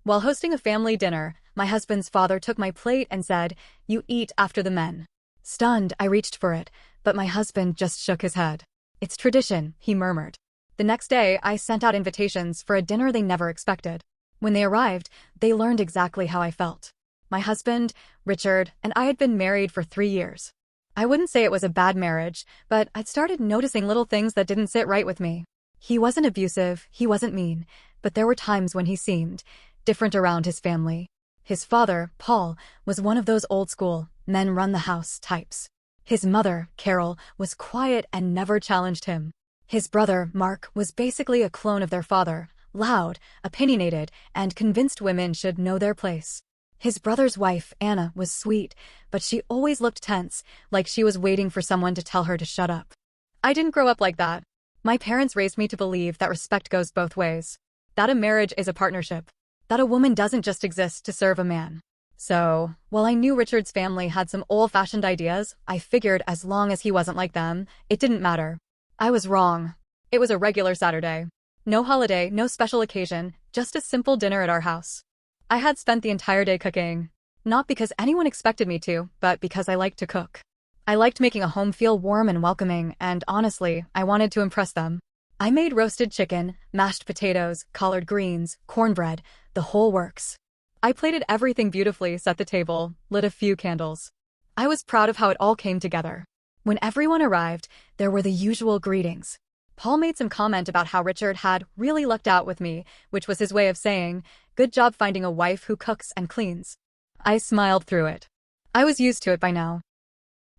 While hosting a family dinner, my husband's father took my plate and said, "You eat after the men." Stunned, I reached for it, but my husband just shook his head. "It's tradition," he murmured. The next day, I sent out invitations for a dinner they never expected. When they arrived, they learned exactly how I felt. My husband, Richard, and I had been married for 3 years. I wouldn't say it was a bad marriage, but I'd started noticing little things that didn't sit right with me. He wasn't abusive, he wasn't mean, but there were times when he seemed different around his family. His father, Paul, was one of those old-school, men-run-the-house types. His mother, Carol, was quiet and never challenged him. His brother, Mark, was basically a clone of their father, loud, opinionated, and convinced women should know their place. His brother's wife, Anna, was sweet, but she always looked tense, like she was waiting for someone to tell her to shut up. I didn't grow up like that. My parents raised me to believe that respect goes both ways. That a marriage is a partnership. That a woman doesn't just exist to serve a man. So, while I knew Richard's family had some old-fashioned ideas, I figured as long as he wasn't like them, it didn't matter. I was wrong. It was a regular Saturday. No holiday, no special occasion, just a simple dinner at our house. I had spent the entire day cooking. Not because anyone expected me to, but because I liked to cook. I liked making a home feel warm and welcoming, and honestly, I wanted to impress them. I made roasted chicken, mashed potatoes, collard greens, cornbread, the whole works. I plated everything beautifully, set the table, lit a few candles. I was proud of how it all came together. When everyone arrived, there were the usual greetings. Paul made some comment about how Richard had really lucked out with me, which was his way of saying, "Good job finding a wife who cooks and cleans." I smiled through it. I was used to it by now.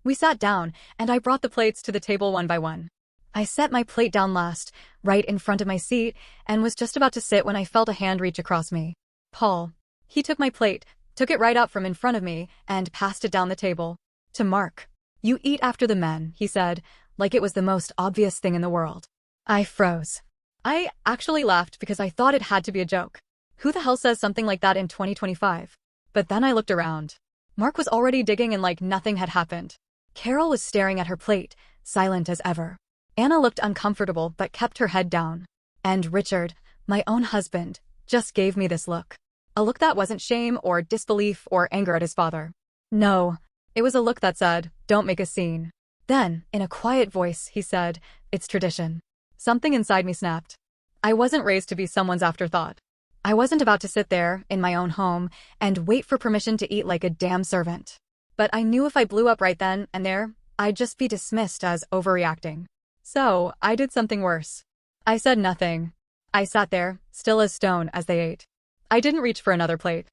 We sat down, and I brought the plates to the table one by one. I set my plate down last, right in front of my seat, and was just about to sit when I felt a hand reach across me. Paul. He took my plate, took it right out from in front of me, and passed it down the table. To Mark. "You eat after the men," he said, like it was the most obvious thing in the world. I froze. I actually laughed because I thought it had to be a joke. Who the hell says something like that in 2025? But then I looked around. Mark was already digging in like nothing had happened. Carol was staring at her plate, silent as ever. Anna looked uncomfortable but kept her head down. And Richard, my own husband, just gave me this look. A look that wasn't shame or disbelief or anger at his father. No, it was a look that said, "Don't make a scene." Then, in a quiet voice, he said, "It's tradition." Something inside me snapped. I wasn't raised to be someone's afterthought. I wasn't about to sit there, in my own home, and wait for permission to eat like a damn servant. But I knew if I blew up right then and there, I'd just be dismissed as overreacting. So, I did something worse. I said nothing. I sat there, still as stone as they ate. I didn't reach for another plate.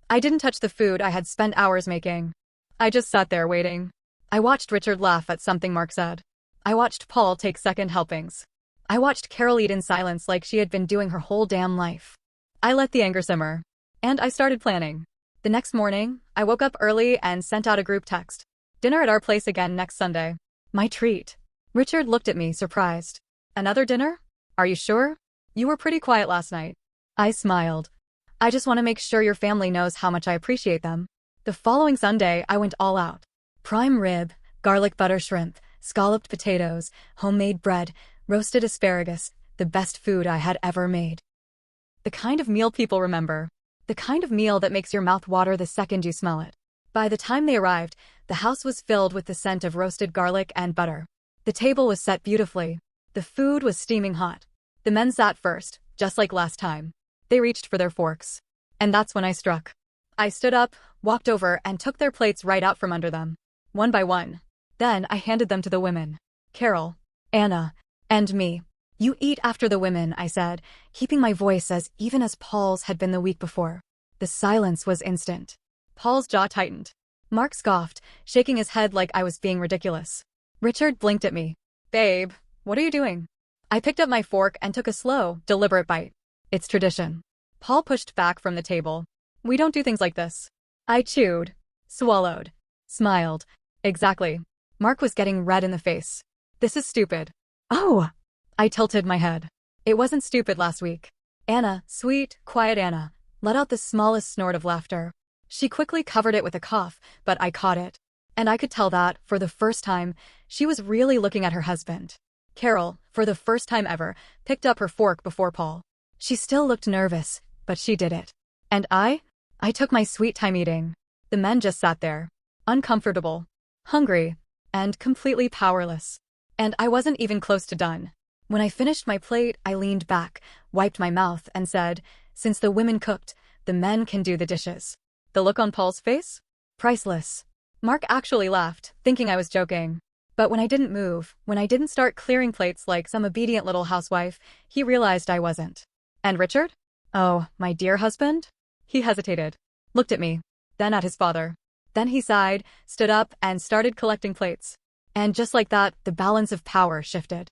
I didn't touch the food I had spent hours making. I just sat there waiting. I watched Richard laugh at something Mark said. I watched Paul take second helpings. I watched Carol eat in silence like she had been doing her whole damn life. I let the anger simmer. And I started planning. The next morning, I woke up early and sent out a group text. "Dinner at our place again next Sunday." My treat. Richard looked at me, surprised. "Another dinner? Are you sure? You were pretty quiet last night." I smiled. "I just want to make sure your family knows how much I appreciate them." The following Sunday, I went all out. Prime rib, garlic butter shrimp, scalloped potatoes, homemade bread, roasted asparagus, the best food I had ever made. The kind of meal people remember. The kind of meal that makes your mouth water the second you smell it. By the time they arrived, the house was filled with the scent of roasted garlic and butter. The table was set beautifully. The food was steaming hot. The men sat first, just like last time. They reached for their forks. And that's when I struck. I stood up, walked over, and took their plates right out from under them. One by one. Then I handed them to the women. Carol, Anna, and me. "You eat after the women," I said, keeping my voice as even as Paul's had been the week before. The silence was instant. Paul's jaw tightened. Mark scoffed, shaking his head like I was being ridiculous. Richard blinked at me. "Babe, what are you doing?" I picked up my fork and took a slow, deliberate bite. "It's tradition." Paul pushed back from the table. "We don't do things like this." I chewed, swallowed, smiled. Exactly. Mark was getting red in the face. "This is stupid." "Oh!" I tilted my head. It wasn't stupid last week. Anna, sweet, quiet Anna, let out the smallest snort of laughter. She quickly covered it with a cough, but I caught it. And I could tell that, for the first time, she was really looking at her husband. Carol, for the first time ever, picked up her fork before Paul. She still looked nervous, but she did it. And I took my sweet time eating. The men just sat there, uncomfortable, hungry, and completely powerless. And I wasn't even close to done. When I finished my plate, I leaned back, wiped my mouth, and said, "Since the women cooked, the men can do the dishes." The look on Paul's face? Priceless. Mark actually laughed, thinking I was joking. But when I didn't move, when I didn't start clearing plates like some obedient little housewife, he realized I wasn't. And Richard? Oh, my dear husband? He hesitated, looked at me, then at his father. Then he sighed, stood up, and started collecting plates. And just like that, the balance of power shifted.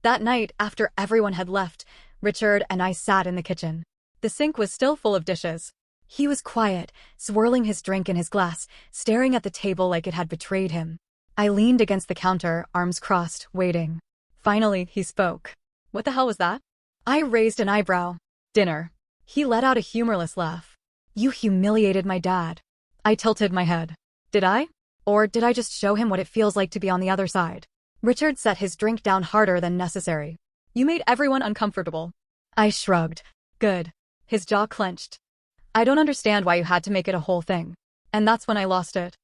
That night, after everyone had left, Richard and I sat in the kitchen. The sink was still full of dishes. He was quiet, swirling his drink in his glass, staring at the table like it had betrayed him. I leaned against the counter, arms crossed, waiting. Finally, he spoke. "What the hell was that?" I raised an eyebrow. "Dinner." He let out a humorless laugh. "You humiliated my dad." I tilted my head. Did I? Or did I just show him what it feels like to be on the other side? Richard set his drink down harder than necessary. "You made everyone uncomfortable." I shrugged. "Good." His jaw clenched. "I don't understand why you had to make it a whole thing." And that's when I lost it.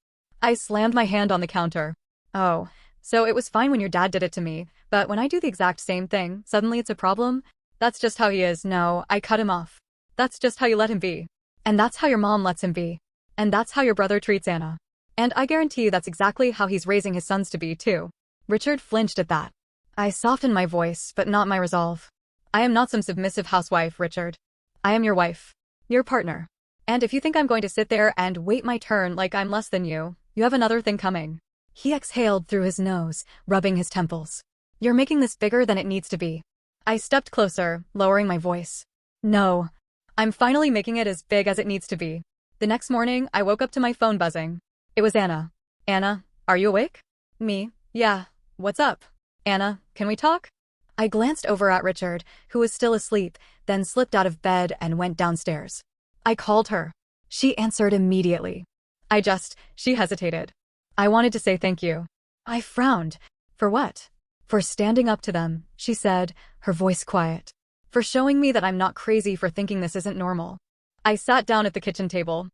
I slammed my hand on the counter. "Oh, so it was fine when your dad did it to me, but when I do the exact same thing, suddenly it's a problem? That's just how he is." "No," I cut him off. "That's just how you let him be. And that's how your mom lets him be. And that's how your brother treats Anna. And I guarantee that's exactly how he's raising his sons to be, too." Richard flinched at that. I softened my voice, but not my resolve. "I am not some submissive housewife, Richard. I am your wife. Your partner. And if you think I'm going to sit there and wait my turn like I'm less than you have another thing coming." He exhaled through his nose, rubbing his temples. "You're making this bigger than it needs to be." I stepped closer, lowering my voice. "No. I'm finally making it as big as it needs to be." The next morning, I woke up to my phone buzzing. It was Anna. "Anna, are you awake?" "Me? Yeah. What's up?" "Anna, can we talk?" I glanced over at Richard, who was still asleep, then slipped out of bed and went downstairs. I called her. She answered immediately. She hesitated. "I wanted to say thank you." I frowned. "For what?" "For standing up to them," she said, her voice quiet. "For showing me that I'm not crazy for thinking this isn't normal." I sat down at the kitchen table.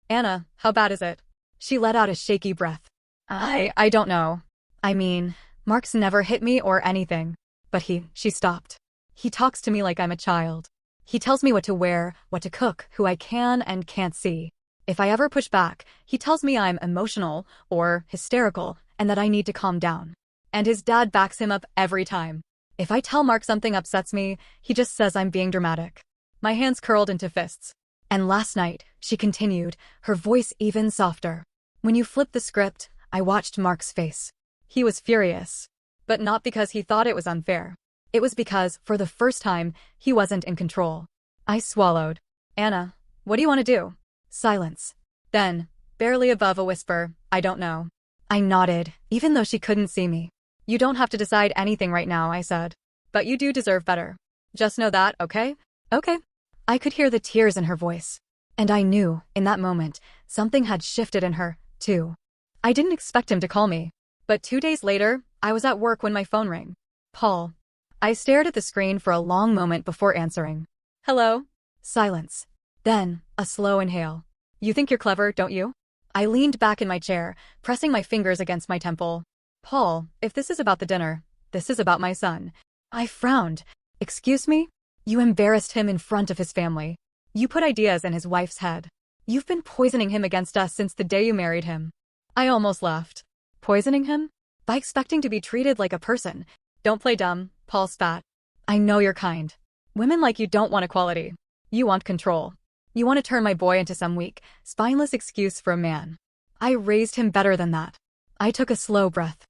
"Anna, how bad is it?" She let out a shaky breath. I don't know. I mean, Mark's never hit me or anything. But she stopped. "He talks to me like I'm a child. He tells me what to wear, what to cook, who I can and can't see. If I ever push back, he tells me I'm emotional or hysterical and that I need to calm down. And his dad backs him up every time. If I tell Mark something upsets me, he just says I'm being dramatic." My hands curled into fists. "And last night," she continued, her voice even softer, "when you flipped the script, I watched Mark's face. He was furious. But not because he thought it was unfair. It was because, for the first time, he wasn't in control." I swallowed. "Anna, what do you want to do?" Silence. Then, barely above a whisper, "I don't know." I nodded, even though she couldn't see me. "You don't have to decide anything right now," I said. "But you do deserve better. Just know that, okay?" "Okay." I could hear the tears in her voice. And I knew, in that moment, something had shifted in her, too. I didn't expect him to call me. But 2 days later, I was at work when my phone rang. "Paul." I stared at the screen for a long moment before answering. "Hello?" Silence. Then, a slow inhale. "You think you're clever, don't you?" I leaned back in my chair, pressing my fingers against my temple. "Paul, if this is about the dinner, this is about my son." I frowned. "Excuse me? You embarrassed him in front of his family. You put ideas in his wife's head. You've been poisoning him against us since the day you married him." I almost laughed. "Poisoning him? By expecting to be treated like a person." "Don't play dumb," Paul spat. "I know you're kind. Women like you don't want equality. You want control. You want to turn my boy into some weak, spineless excuse for a man. I raised him better than that." I took a slow breath.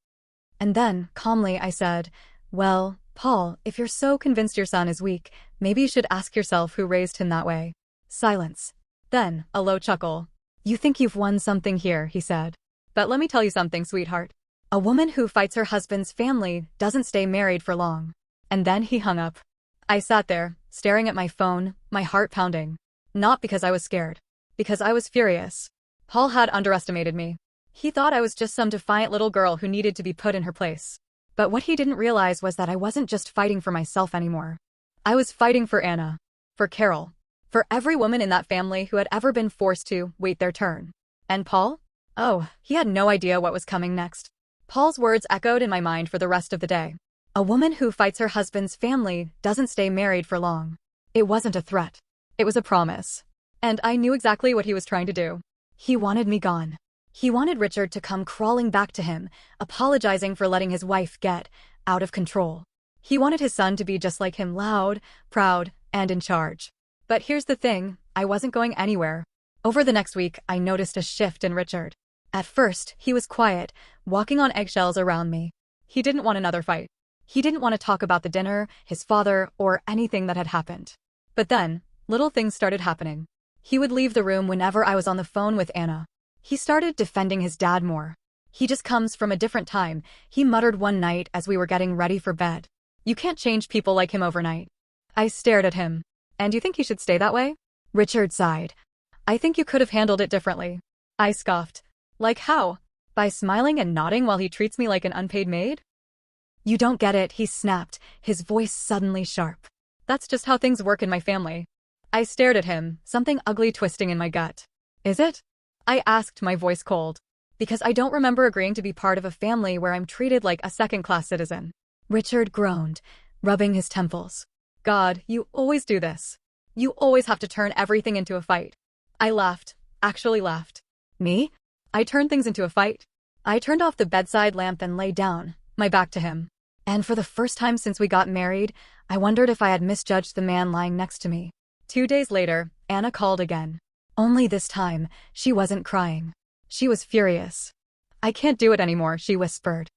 And then, calmly, I said, "Well, Paul, if you're so convinced your son is weak, maybe you should ask yourself who raised him that way." Silence. Then, a low chuckle. "You think you've won something here," he said. "But let me tell you something, sweetheart. A woman who fights her husband's family doesn't stay married for long." And then he hung up. I sat there, staring at my phone, my heart pounding. Not because I was scared. Because I was furious. Paul had underestimated me. He thought I was just some defiant little girl who needed to be put in her place. But what he didn't realize was that I wasn't just fighting for myself anymore. I was fighting for Anna. For Carol. For every woman in that family who had ever been forced to wait their turn. And Paul? Oh, he had no idea what was coming next. Paul's words echoed in my mind for the rest of the day. A woman who fights her husband's family doesn't stay married for long. It wasn't a threat. It was a promise. And I knew exactly what he was trying to do. He wanted me gone. He wanted Richard to come crawling back to him, apologizing for letting his wife get out of control. He wanted his son to be just like him, loud, proud, and in charge. But here's the thing, I wasn't going anywhere. Over the next week, I noticed a shift in Richard. At first, he was quiet, walking on eggshells around me. He didn't want another fight. He didn't want to talk about the dinner, his father, or anything that had happened. But then, little things started happening. He would leave the room whenever I was on the phone with Anna. He started defending his dad more. He just comes from a different time, he muttered one night as we were getting ready for bed. You can't change people like him overnight. I stared at him. And you think he should stay that way? Richard sighed. I think you could have handled it differently. I scoffed. Like how? By smiling and nodding while he treats me like an unpaid maid? You don't get it, he snapped, his voice suddenly sharp. That's just how things work in my family. I stared at him, something ugly twisting in my gut. Is it? I asked, my voice cold. Because I don't remember agreeing to be part of a family where I'm treated like a second-class citizen. Richard groaned, rubbing his temples. God, you always do this. You always have to turn everything into a fight. I laughed, actually laughed. Me? I turned things into a fight? I turned off the bedside lamp and lay down, my back to him. And for the first time since we got married, I wondered if I had misjudged the man lying next to me. 2 days later, Anna called again. Only this time, she wasn't crying. She was furious. I can't do it anymore, she whispered.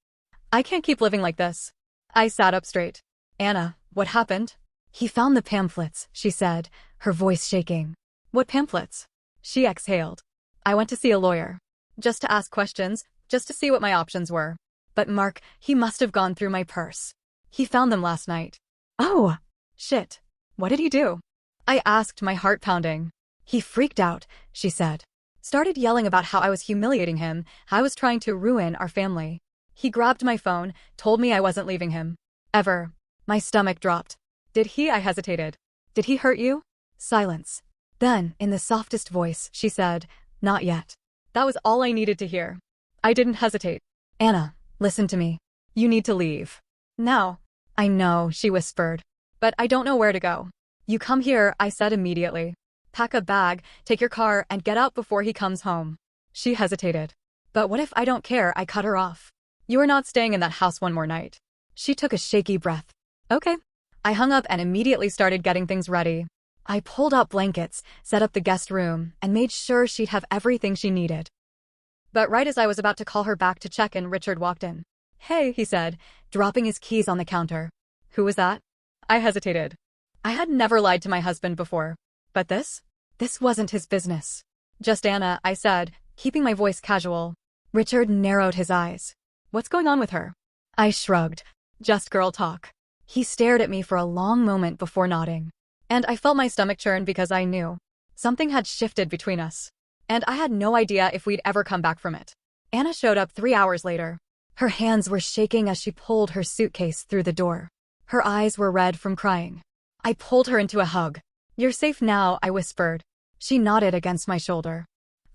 I can't keep living like this. I sat up straight. Anna, what happened? He found the pamphlets, she said, her voice shaking. What pamphlets? She exhaled. I went to see a lawyer. Just to ask questions, just to see what my options were. But Mark, he must have gone through my purse. He found them last night. Oh, shit. What did he do? I asked, my heart pounding. He freaked out, she said. Started yelling about how I was humiliating him, how I was trying to ruin our family. He grabbed my phone, told me I wasn't leaving him. Ever. My stomach dropped. Did he? I hesitated. Did he hurt you? Silence. Then, in the softest voice, she said, not yet. That was all I needed to hear. I didn't hesitate. Anna, listen to me. You need to leave. Now. I know, she whispered. But I don't know where to go. You come here, I said immediately. Pack a bag, take your car, and get out before he comes home. She hesitated. But what if I don't care? I cut her off. You are not staying in that house one more night. She took a shaky breath. Okay. I hung up and immediately started getting things ready. I pulled out blankets, set up the guest room, and made sure she'd have everything she needed. But right as I was about to call her back to check in, Richard walked in. Hey, he said, dropping his keys on the counter. Who was that? I hesitated. I had never lied to my husband before. But this? This wasn't his business. Just Anna, I said, keeping my voice casual. Richard narrowed his eyes. What's going on with her? I shrugged. Just girl talk. He stared at me for a long moment before nodding. And I felt my stomach churn because I knew. Something had shifted between us. And I had no idea if we'd ever come back from it. Anna showed up 3 hours later. Her hands were shaking as she pulled her suitcase through the door. Her eyes were red from crying. I pulled her into a hug. You're safe now, I whispered. She nodded against my shoulder.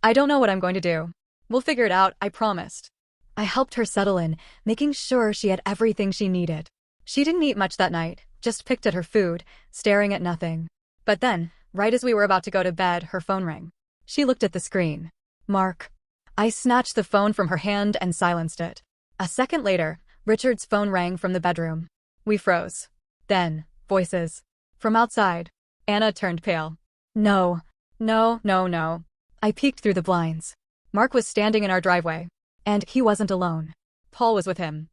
I don't know what I'm going to do. We'll figure it out, I promised. I helped her settle in, making sure she had everything she needed. She didn't eat much that night, just picked at her food, staring at nothing. But then, right as we were about to go to bed, her phone rang. She looked at the screen. Mark. I snatched the phone from her hand and silenced it. A second later, Richard's phone rang from the bedroom. We froze. Then, voices. From outside. Anna turned pale. No. No. I peeked through the blinds. Mark was standing in our driveway. And he wasn't alone. Paul was with him.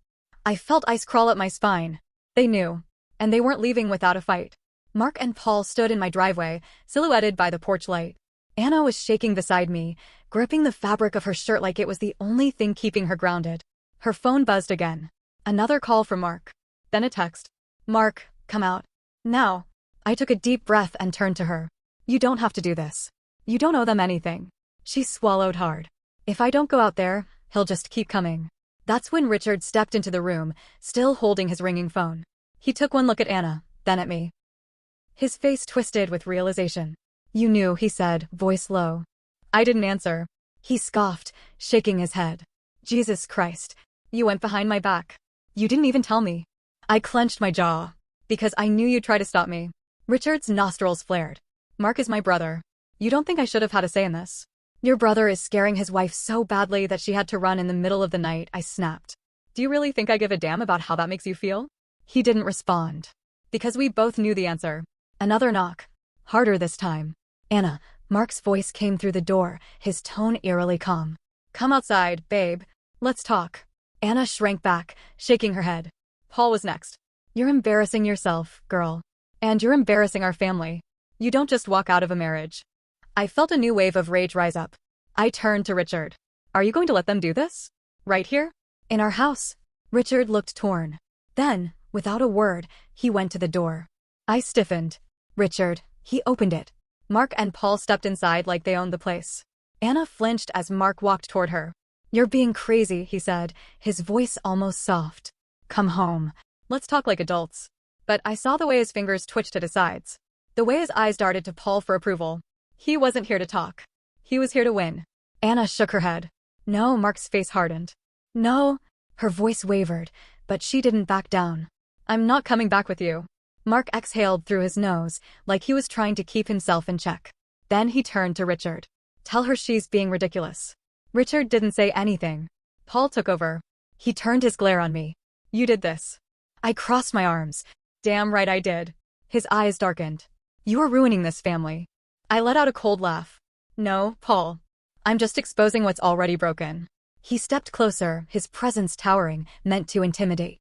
I felt ice crawl up my spine. They knew. And they weren't leaving without a fight. Mark and Paul stood in my driveway, silhouetted by the porch light. Anna was shaking beside me, gripping the fabric of her shirt like it was the only thing keeping her grounded. Her phone buzzed again. Another call from Mark. Then a text. Mark, come out. Now. I took a deep breath and turned to her. You don't have to do this. You don't owe them anything. She swallowed hard. If I don't go out there, he'll just keep coming. That's when Richard stepped into the room, still holding his ringing phone. He took one look at Anna, then at me. His face twisted with realization. You knew, he said, voice low. I didn't answer. He scoffed, shaking his head. Jesus Christ. You went behind my back. You didn't even tell me. I clenched my jaw. Because I knew you'd try to stop me. Richard's nostrils flared. Mark is my brother. You don't think I should have had a say in this? Your brother is scaring his wife so badly that she had to run in the middle of the night, I snapped. Do you really think I give a damn about how that makes you feel? He didn't respond. Because we both knew the answer. Another knock. Harder this time. Anna, Mark's voice came through the door, his tone eerily calm. Come outside, babe. Let's talk. Anna shrank back, shaking her head. Paul was next. You're embarrassing yourself, girl. And you're embarrassing our family. You don't just walk out of a marriage. I felt a new wave of rage rise up. I turned to Richard. Are you going to let them do this? Right here? In our house? Richard looked torn. Then, without a word, he went to the door. I stiffened. Richard, he opened it. Mark and Paul stepped inside like they owned the place. Anna flinched as Mark walked toward her. You're being crazy, he said, his voice almost soft. Come home. Let's talk like adults. But I saw the way his fingers twitched to his sides. The way his eyes darted to Paul for approval. He wasn't here to talk. He was here to win. Anna shook her head. No, Mark's face hardened. No. Her voice wavered, but she didn't back down. I'm not coming back with you. Mark exhaled through his nose, like he was trying to keep himself in check. Then he turned to Richard. Tell her she's being ridiculous. Richard didn't say anything. Paul took over. He turned his glare on me. You did this. I crossed my arms. Damn right I did. His eyes darkened. You are ruining this family. I let out a cold laugh. No, Paul. I'm just exposing what's already broken. He stepped closer, his presence towering, meant to intimidate.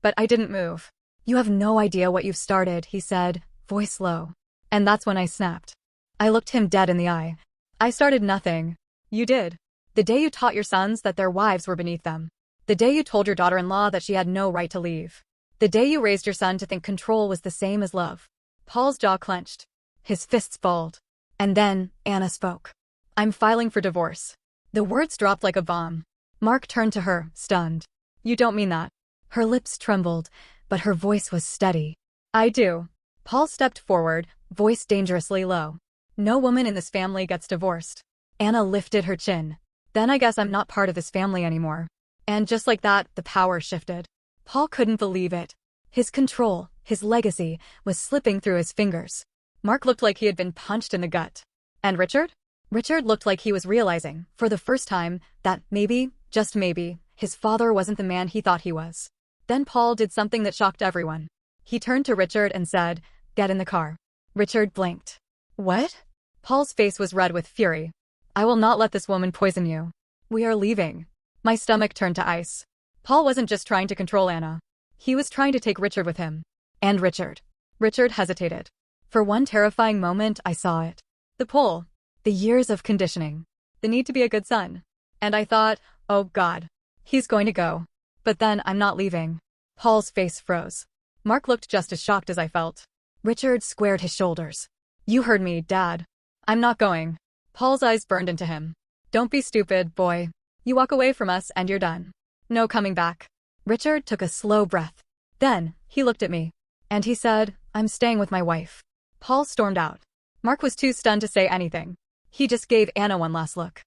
But I didn't move. You have no idea what you've started, he said, voice low. And that's when I snapped. I looked him dead in the eye. I started nothing. You did. The day you taught your sons that their wives were beneath them. The day you told your daughter-in-law that she had no right to leave. The day you raised your son to think control was the same as love. Paul's jaw clenched. His fists balled. And then, Anna spoke. I'm filing for divorce. The words dropped like a bomb. Mark turned to her, stunned. You don't mean that. Her lips trembled, but her voice was steady. I do. Paul stepped forward, voice dangerously low. No woman in this family gets divorced. Anna lifted her chin. Then I guess I'm not part of this family anymore. And just like that, the power shifted. Paul couldn't believe it. His control, his legacy, was slipping through his fingers. Mark looked like he had been punched in the gut. And Richard? Richard looked like he was realizing, for the first time, that maybe, just maybe, his father wasn't the man he thought he was. Then Paul did something that shocked everyone. He turned to Richard and said, Get in the car. Richard blinked. What? Paul's face was red with fury. I will not let this woman poison you. We are leaving. My stomach turned to ice. Paul wasn't just trying to control Anna. He was trying to take Richard with him. And Richard. Richard hesitated. For one terrifying moment, I saw it. The pull. The years of conditioning. The need to be a good son. And I thought, oh God. He's going to go. But then I'm not leaving. Paul's face froze. Mark looked just as shocked as I felt. Richard squared his shoulders. You heard me, Dad. I'm not going. Paul's eyes burned into him. Don't be stupid, boy. You walk away from us and you're done. No coming back. Richard took a slow breath. Then, he looked at me. And he said, I'm staying with my wife. Paul stormed out. Mark was too stunned to say anything. He just gave Anna one last look.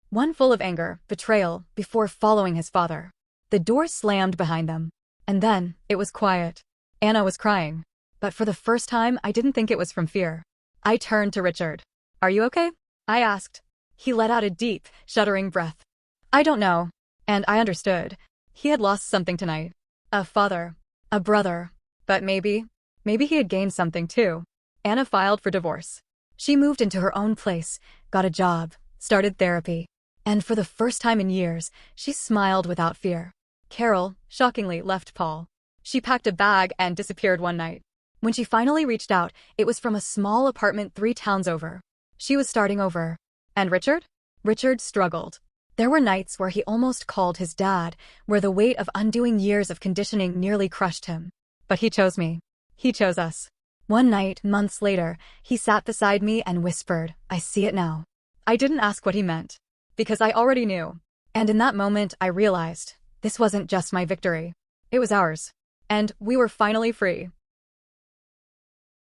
One full of anger, betrayal, before following his father. The door slammed behind them. And then, it was quiet. Anna was crying. But for the first time, I didn't think it was from fear. I turned to Richard. Are you okay? I asked. He let out a deep, shuddering breath. I don't know. And I understood. He had lost something tonight. A father. A brother. But maybe he had gained something too. Anna filed for divorce. She moved into her own place, got a job, started therapy. And for the first time in years, she smiled without fear. Carol, shockingly, left Paul. She packed a bag and disappeared one night. When she finally reached out, it was from a small apartment 3 towns over. She was starting over. And Richard? Richard struggled. There were nights where he almost called his dad, where the weight of undoing years of conditioning nearly crushed him. But he chose me. He chose us. One night, months later, he sat beside me and whispered, I see it now. I didn't ask what he meant. Because I already knew. And in that moment, I realized, this wasn't just my victory. It was ours. And we were finally free.